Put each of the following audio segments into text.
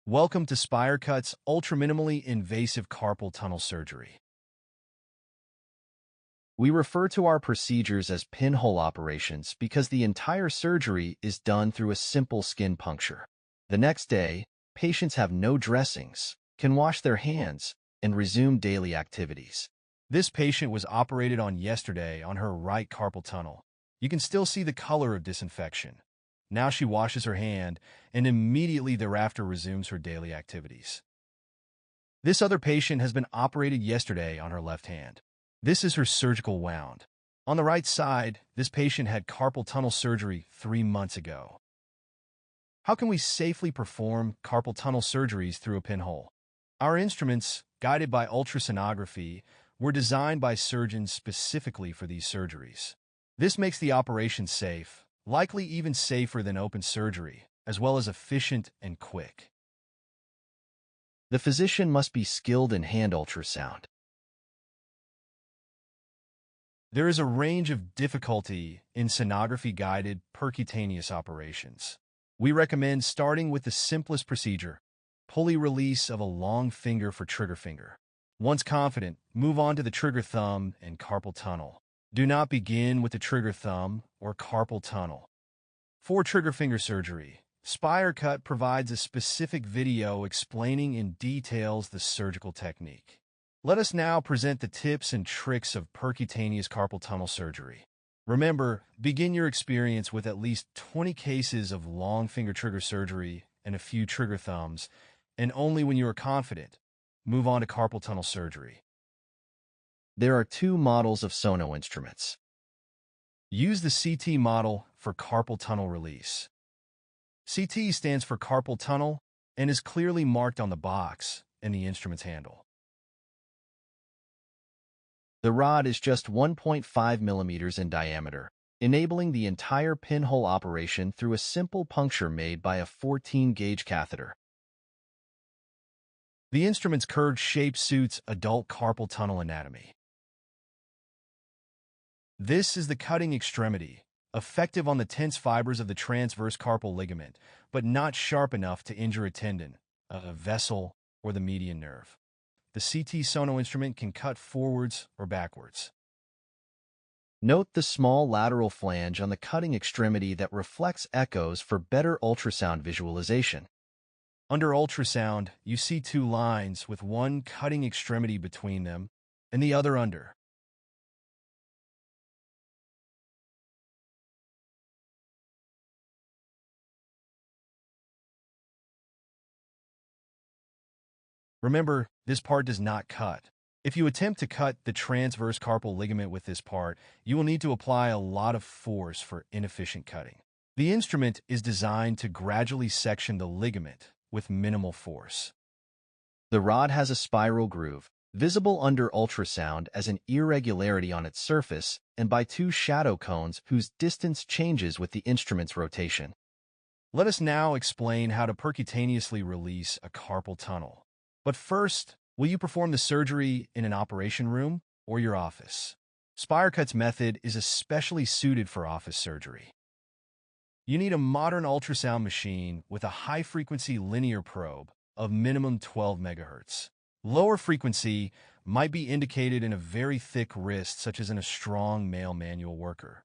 Welcome to SpireCut's ultra-minimally invasive carpal tunnel surgery. We refer to our procedures as pinhole operations because the entire surgery is done through a simple skin puncture. The next day, patients have no dressings, can wash their hands, and resume daily activities. This patient was operated on yesterday on her right carpal tunnel. You can still see the color of disinfection. Now she washes her hand and immediately thereafter resumes her daily activities. This other patient has been operated yesterday on her left hand. This is her surgical wound. On the right side, this patient had carpal tunnel surgery 3 months ago. How can we safely perform carpal tunnel surgeries through a pinhole? Our instruments, guided by ultrasonography, were designed by surgeons specifically for these surgeries. This makes the operation safe, likely even safer than open surgery, as well as efficient and quick. The physician must be skilled in hand ultrasound. There is a range of difficulty in sonography-guided percutaneous operations. We recommend starting with the simplest procedure, pulley release of a long finger for trigger finger. Once confident, move on to the trigger thumb and carpal tunnel. Do not begin with the trigger thumb or carpal tunnel. For trigger finger surgery, SpireCut provides a specific video explaining in details the surgical technique. Let us now present the tips and tricks of percutaneous carpal tunnel surgery. Remember, begin your experience with at least 20 cases of long finger trigger surgery and a few trigger thumbs, and only when you are confident, move on to carpal tunnel surgery. There are 2 models of sono instruments. Use the CT model for carpal tunnel release. CT stands for carpal tunnel and is clearly marked on the box and the instrument's handle. The rod is just 1.5 millimeters in diameter, enabling the entire pinhole operation through a simple puncture made by a 14-gauge catheter. The instrument's curved shape suits adult carpal tunnel anatomy. This is the cutting extremity, effective on the tense fibers of the transverse carpal ligament, but not sharp enough to injure a tendon, a vessel, or the median nerve. The CT sono instrument can cut forwards or backwards. Note the small lateral flange on the cutting extremity that reflects echoes for better ultrasound visualization. Under ultrasound, you see 2 lines with one cutting extremity between them and the other under. Remember, this part does not cut. If you attempt to cut the transverse carpal ligament with this part, you will need to apply a lot of force for inefficient cutting. The instrument is designed to gradually section the ligament with minimal force. The rod has a spiral groove, visible under ultrasound as an irregularity on its surface and by 2 shadow cones whose distance changes with the instrument's rotation. Let us now explain how to percutaneously release a carpal tunnel. But first, will you perform the surgery in an operation room or your office? SpireCut's method is especially suited for office surgery. You need a modern ultrasound machine with a high-frequency linear probe of minimum 12 MHz. Lower frequency might be indicated in a very thick wrist, such as in a strong male manual worker.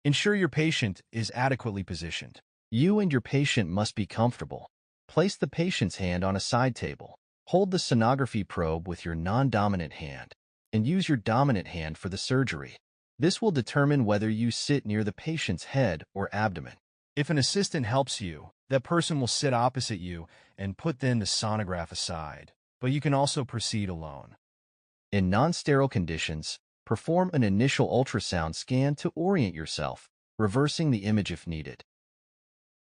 Ensure your patient is adequately positioned. You and your patient must be comfortable. Place the patient's hand on a side table. Hold the sonography probe with your non-dominant hand, and use your dominant hand for the surgery. This will determine whether you sit near the patient's head or abdomen. If an assistant helps you, that person will sit opposite you and put then the sonograph aside, but you can also proceed alone. In non-sterile conditions, perform an initial ultrasound scan to orient yourself, reversing the image if needed.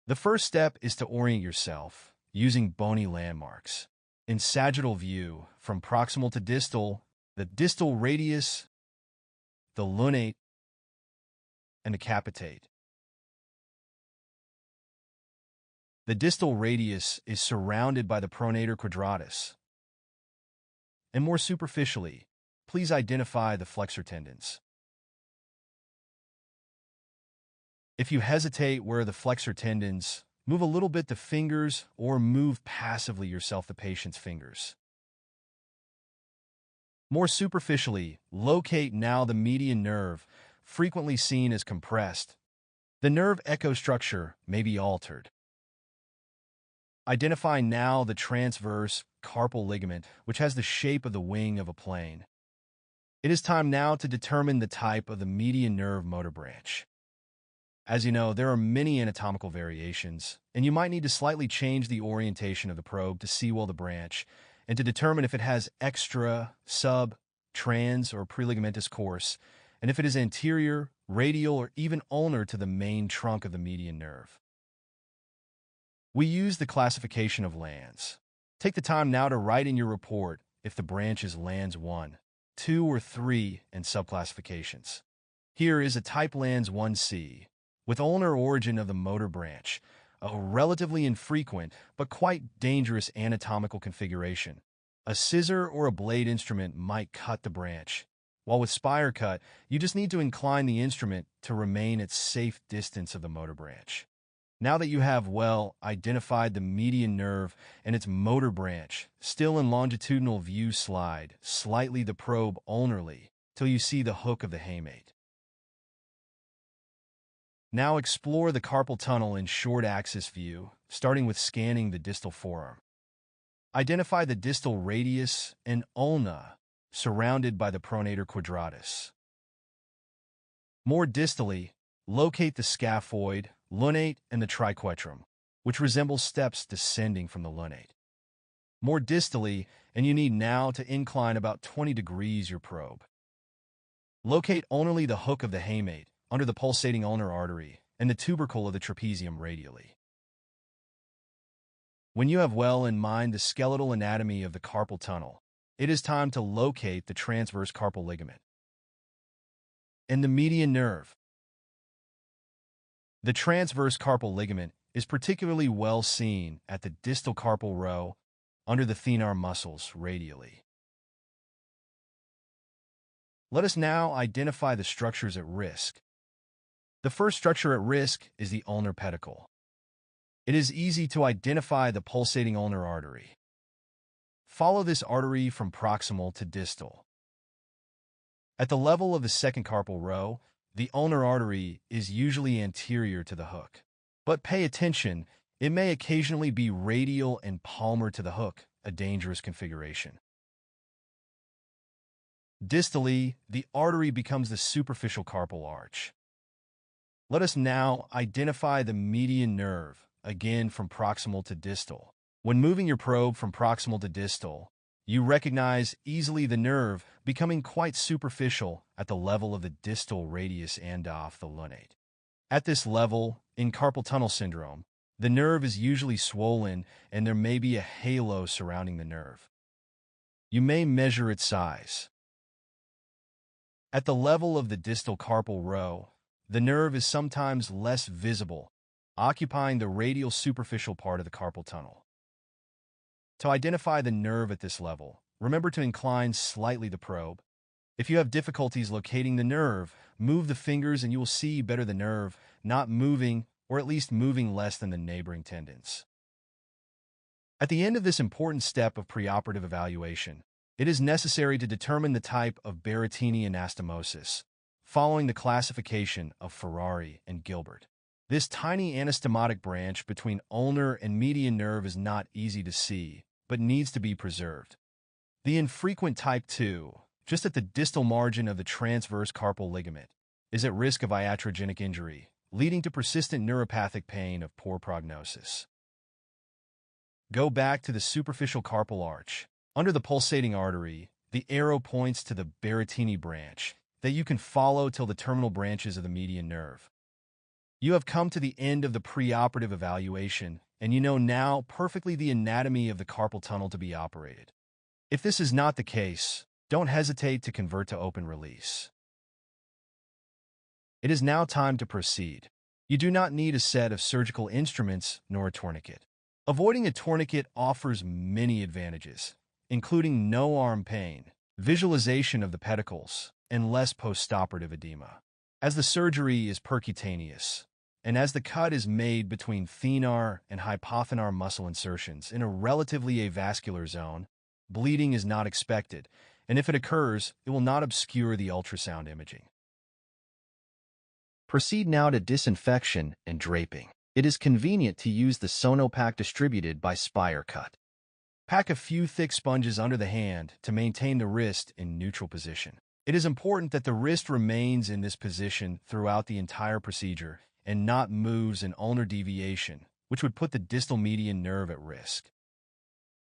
The first step is to orient yourself using bony landmarks. In sagittal view, from proximal to distal, the distal radius, the lunate, and the capitate. The distal radius is surrounded by the pronator quadratus. And more superficially, please identify the flexor tendons. If you hesitate where the flexor tendons, move a little bit the fingers or move passively yourself the patient's fingers. More superficially, locate now the median nerve, frequently seen as compressed. The nerve echo structure may be altered. Identify now the transverse carpal ligament, which has the shape of the wing of a plane. It is time now to determine the type of the median nerve motor branch. As you know, there are many anatomical variations, and you might need to slightly change the orientation of the probe to see well the branch, and to determine if it has extra, sub, trans, or preligamentous course, and if it is anterior, radial, or even ulnar to the main trunk of the median nerve. We use the classification of lands. Take the time now to write in your report if the branch is lands 1, 2, or 3 and subclassifications. Here is a type lands 1C, with ulnar origin of the motor branch, a relatively infrequent but quite dangerous anatomical configuration. A scissor or a blade instrument might cut the branch, while with spire cut, you just need to incline the instrument to remain at safe distance of the motor branch. Now that you have identified the median nerve and its motor branch, still in longitudinal view, slide slightly the probe ulnarly till you see the hook of the hamate. Now explore the carpal tunnel in short axis view, starting with scanning the distal forearm. Identify the distal radius and ulna surrounded by the pronator quadratus. More distally, locate the scaphoid, lunate, and the triquetrum, which resemble steps descending from the lunate. More distally, and you need now to incline about 20 degrees your probe. Locate ulnarly the hook of the hamate, under the pulsating ulnar artery, and the tubercle of the trapezium radially. When you have well in mind the skeletal anatomy of the carpal tunnel, it is time to locate the transverse carpal ligament and the median nerve. The transverse carpal ligament is particularly well seen at the distal carpal row under the thenar muscles radially. Let us now identify the structures at risk. The first structure at risk is the ulnar pedicle. It is easy to identify the pulsating ulnar artery. Follow this artery from proximal to distal. At the level of the second carpal row, the ulnar artery is usually anterior to the hook. But pay attention, it may occasionally be radial and palmar to the hook, a dangerous configuration. Distally, the artery becomes the superficial carpal arch. Let us now identify the median nerve, again from proximal to distal. When moving your probe from proximal to distal, you recognize easily the nerve becoming quite superficial at the level of the distal radius and off the lunate. At this level, in carpal tunnel syndrome, the nerve is usually swollen and there may be a halo surrounding the nerve. You may measure its size. At the level of the distal carpal row, the nerve is sometimes less visible, occupying the radial superficial part of the carpal tunnel. To identify the nerve at this level, remember to incline slightly the probe. If you have difficulties locating the nerve, move the fingers and you will see better the nerve, not moving, or at least moving less than the neighboring tendons. At the end of this important step of preoperative evaluation, it is necessary to determine the type of Barrettini anastomosis, following the classification of Ferrari and Gilbert. This tiny anastomotic branch between ulnar and median nerve is not easy to see, but needs to be preserved. The infrequent type 2, just at the distal margin of the transverse carpal ligament, is at risk of iatrogenic injury, leading to persistent neuropathic pain of poor prognosis. Go back to the superficial carpal arch. Under the pulsating artery, the arrow points to the Barrettini branch that you can follow till the terminal branches of the median nerve. You have come to the end of the preoperative evaluation, and you know now perfectly the anatomy of the carpal tunnel to be operated. If this is not the case, don't hesitate to convert to open release. It is now time to proceed. You do not need a set of surgical instruments nor a tourniquet. Avoiding a tourniquet offers many advantages, including no arm pain, visualization of the pedicles, and less postoperative edema. As the surgery is percutaneous, and as the cut is made between thenar and hypothenar muscle insertions in a relatively avascular zone, bleeding is not expected, and if it occurs, it will not obscure the ultrasound imaging. Proceed now to disinfection and draping. It is convenient to use the Sonopack distributed by Spire Cut. Pack a few thick sponges under the hand to maintain the wrist in neutral position. It is important that the wrist remains in this position throughout the entire procedure and not moves an ulnar deviation, which would put the distal median nerve at risk.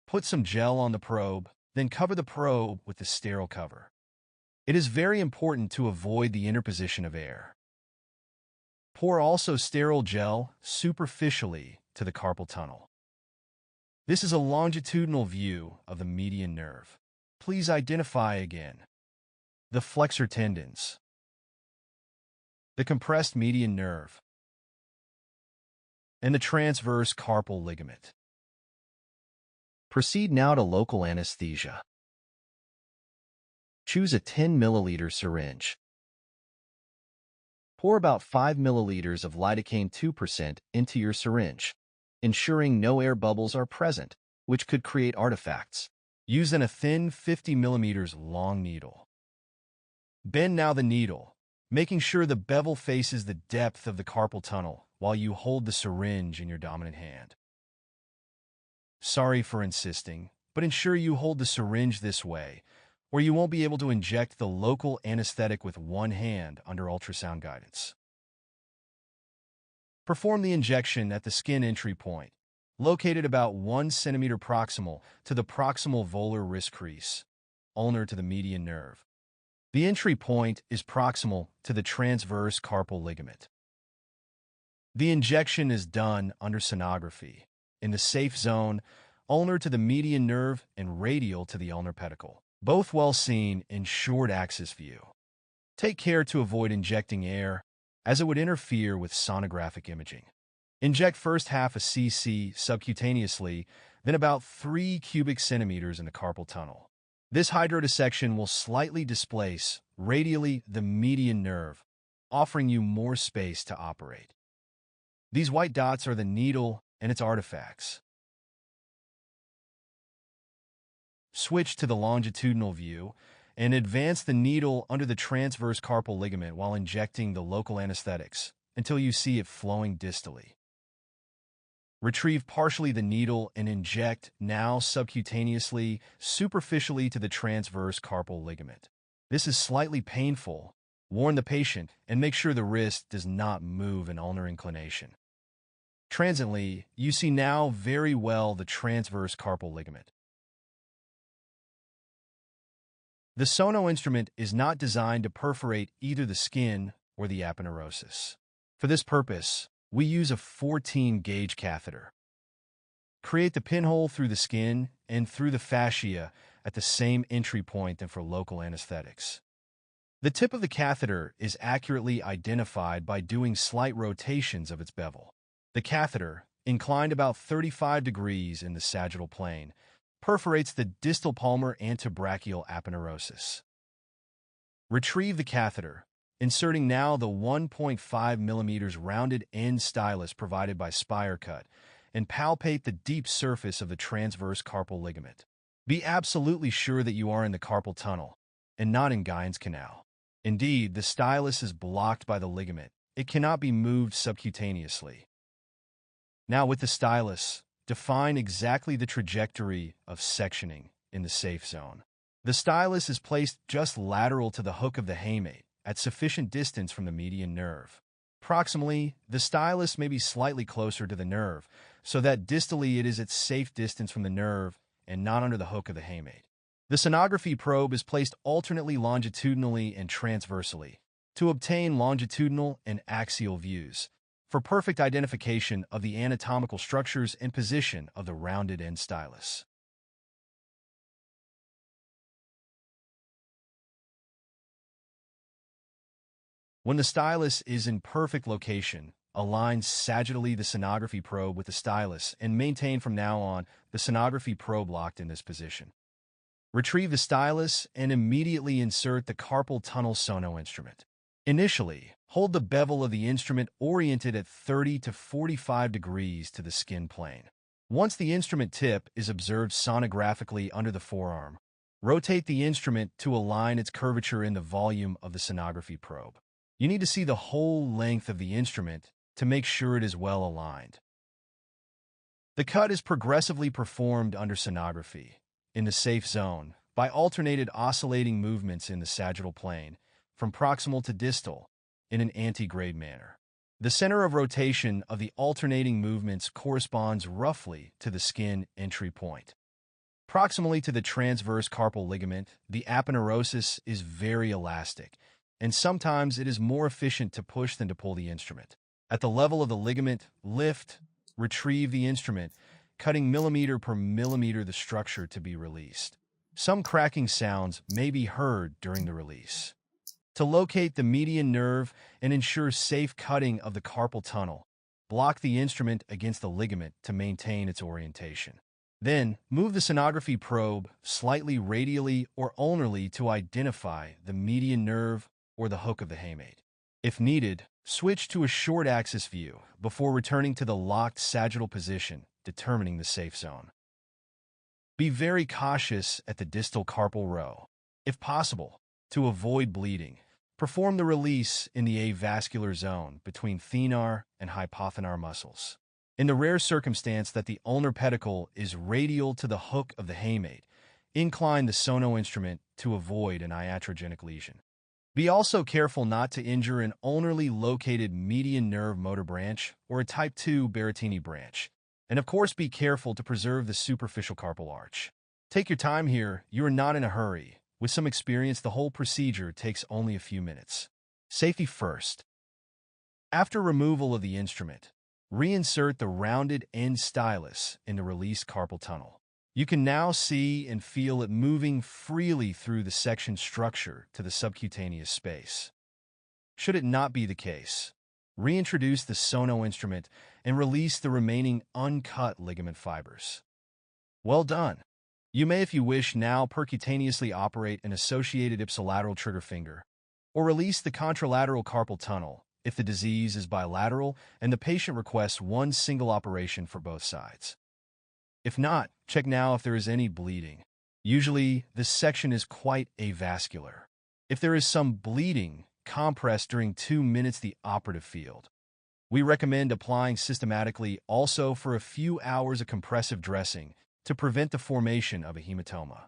Put some gel on the probe, then cover the probe with the sterile cover. It is very important to avoid the interposition of air. Pour also sterile gel superficially to the carpal tunnel. This is a longitudinal view of the median nerve. Please identify again the flexor tendons, the compressed median nerve, and the transverse carpal ligament. Proceed now to local anesthesia. Choose a 10 milliliter syringe. Pour about 5 milliliters of lidocaine 2% into your syringe, ensuring no air bubbles are present, which could create artifacts. Use a thin 50 millimeters long needle. Bend now the needle, making sure the bevel faces the depth of the carpal tunnel while you hold the syringe in your dominant hand. Sorry for insisting, but ensure you hold the syringe this way, or you won't be able to inject the local anesthetic with one hand under ultrasound guidance. Perform the injection at the skin entry point, located about 1 centimeter proximal to the proximal volar wrist crease, ulnar to the median nerve. The entry point is proximal to the transverse carpal ligament. The injection is done under sonography, in the safe zone, ulnar to the median nerve and radial to the ulnar pedicle, both well seen in short axis view. Take care to avoid injecting air, as it would interfere with sonographic imaging. Inject first half a cc subcutaneously, then about 3 cubic centimeters in the carpal tunnel. This hydrodissection will slightly displace, radially, the median nerve, offering you more space to operate. These white dots are the needle and its artifacts. Switch to the longitudinal view and advance the needle under the transverse carpal ligament while injecting the local anesthetics until you see it flowing distally. Retrieve partially the needle and inject, now subcutaneously, superficially to the transverse carpal ligament. This is slightly painful. Warn the patient and make sure the wrist does not move an ulnar inclination. Transiently, you see now very well the transverse carpal ligament. The Sono instrument is not designed to perforate either the skin or the aponeurosis. For this purpose, we use a 14-gauge catheter. Create the pinhole through the skin and through the fascia at the same entry point than for local anesthetics. The tip of the catheter is accurately identified by doing slight rotations of its bevel. The catheter, inclined about 35 degrees in the sagittal plane, perforates the distal palmar antebrachial aponeurosis. Retrieve the catheter, inserting now the 1.5 millimeters rounded end stylus provided by Spire Cut, and palpate the deep surface of the transverse carpal ligament. Be absolutely sure that you are in the carpal tunnel, and not in Guyon's canal. Indeed, the stylus is blocked by the ligament. It cannot be moved subcutaneously. Now with the stylus, define exactly the trajectory of sectioning in the safe zone. The stylus is placed just lateral to the hook of the hamate, at sufficient distance from the median nerve. Proximally, the stylus may be slightly closer to the nerve, so that distally it is at safe distance from the nerve and not under the hook of the hamate. The sonography probe is placed alternately longitudinally and transversely to obtain longitudinal and axial views for perfect identification of the anatomical structures and position of the rounded end stylus. When the stylus is in perfect location, align sagittally the sonography probe with the stylus and maintain from now on the sonography probe locked in this position. Retrieve the stylus and immediately insert the carpal tunnel sono instrument. Initially, hold the bevel of the instrument oriented at 30 to 45 degrees to the skin plane. Once the instrument tip is observed sonographically under the forearm, rotate the instrument to align its curvature in the volume of the sonography probe. You need to see the whole length of the instrument to make sure it is well aligned. The cut is progressively performed under sonography, in the safe zone, by alternated oscillating movements in the sagittal plane, from proximal to distal, in an anti-grade manner. The center of rotation of the alternating movements corresponds roughly to the skin entry point. Proximally to the transverse carpal ligament, the aponeurosis is very elastic, and sometimes it is more efficient to push than to pull the instrument. At the level of the ligament, lift, retrieve the instrument, cutting millimeter per millimeter the structure to be released. Some cracking sounds may be heard during the release. To locate the median nerve and ensure safe cutting of the carpal tunnel, block the instrument against the ligament to maintain its orientation. Then, move the sonography probe slightly radially or ulnarly to identify the median nerve or the hook of the hamate. If needed, switch to a short-axis view before returning to the locked sagittal position, determining the safe zone. Be very cautious at the distal carpal row. If possible, to avoid bleeding, perform the release in the avascular zone between thenar and hypothenar muscles. In the rare circumstance that the ulnar pedicle is radial to the hook of the hamate, incline the sono instrument to avoid an iatrogenic lesion. Be also careful not to injure an ulnarly located median nerve motor branch or a type 2 Berrettini branch. And of course, be careful to preserve the superficial carpal arch. Take your time here, you are not in a hurry. With some experience, the whole procedure takes only a few minutes. Safety first. After removal of the instrument, reinsert the rounded end stylus in the released carpal tunnel. You can now see and feel it moving freely through the section structure to the subcutaneous space. Should it not be the case, reintroduce the sono instrument and release the remaining uncut ligament fibers. Well done. You may, if you wish, now percutaneously operate an associated ipsilateral trigger finger, or release the contralateral carpal tunnel if the disease is bilateral and the patient requests one single operation for both sides. If not, check now if there is any bleeding. Usually, this section is quite avascular. If there is some bleeding, compress during 2 minutes the operative field. We recommend applying systematically also for a few hours of compressive dressing to prevent the formation of a hematoma.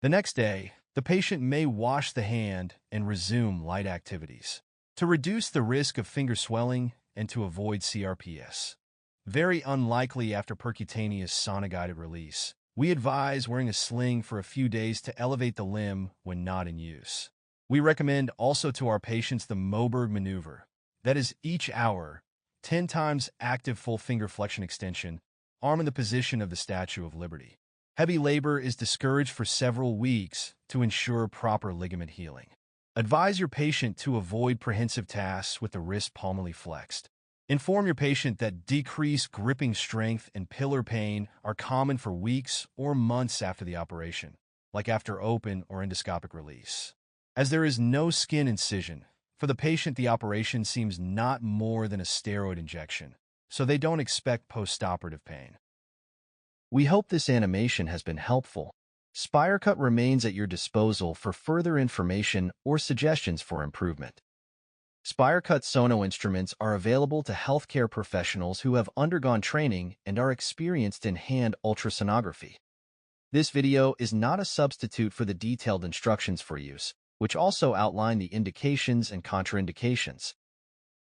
The next day, the patient may wash the hand and resume light activities to reduce the risk of finger swelling and to avoid CRPS. Very unlikely after percutaneous sonoguided release. We advise wearing a sling for a few days to elevate the limb when not in use. We recommend also to our patients the Moberg maneuver, that is each hour, 10 times active full finger flexion extension, arm in the position of the Statue of Liberty. Heavy labor is discouraged for several weeks to ensure proper ligament healing. Advise your patient to avoid prehensive tasks with the wrist palmally flexed. Inform your patient that decreased gripping strength and pillar pain are common for weeks or months after the operation, like after open or endoscopic release. As there is no skin incision, for the patient the operation seems not more than a steroid injection, so they don't expect postoperative pain. We hope this animation has been helpful. SpireCut remains at your disposal for further information or suggestions for improvement. SpireCut Sono instruments are available to healthcare professionals who have undergone training and are experienced in hand ultrasonography. This video is not a substitute for the detailed instructions for use, which also outline the indications and contraindications.